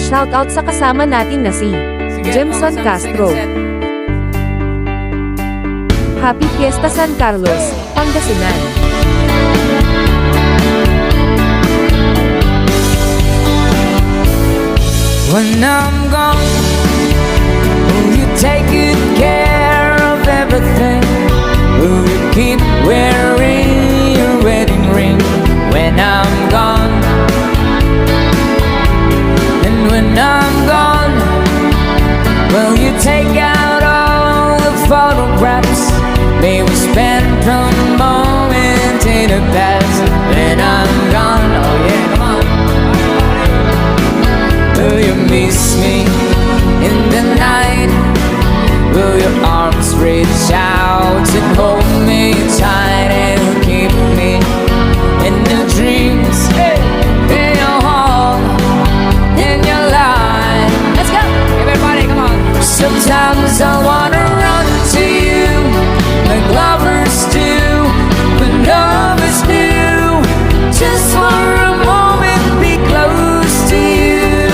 Shoutout sa kasama natin na si Jemson Castro. Happy Fiesta San Carlos, Pangasinan. When I'm gone, will you take good care of everything? Will you keep wearing your wedding ring when I'm gone? And when I'm gone, will you take out all the photographs? May we spend a moment in the past when I'm gone? Oh yeah, come on. Will you miss me in the night? Will your arms reach out and hold me tight and keep me in your dreams, in your home, in your life? Let's go, everybody, come on. Sometimes I wanna run to you like lovers do, but lovers do. Just for a moment, be close to you.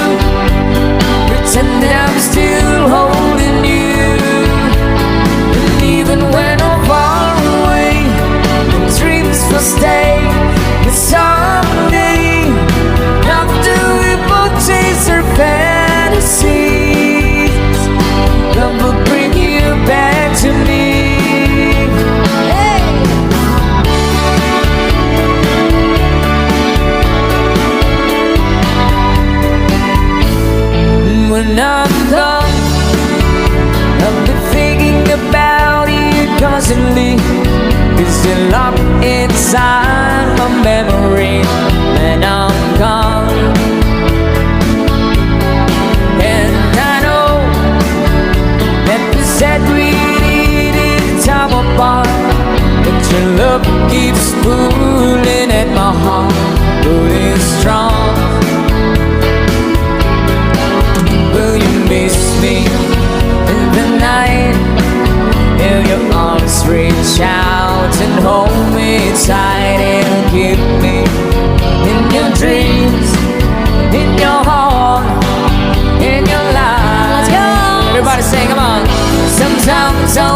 Pretend I'm still holding you. And even when I'm far away, the dreams will stay. But someday, after we both chase our fantasies, love will bring you back to me. Hey! When I'm gone, I'll be thinking about you constantly. 'Cause you're locked inside my memory when I'm gone. And I know that we said we needed time apart, but your love keeps pulling at my heart, pulling strong. Will you miss me in the night? Will your arms reach out and hold me tight and keep me in your dreams, in your heart, in your life? Let's go! Everybody sing, come on. Sometimes I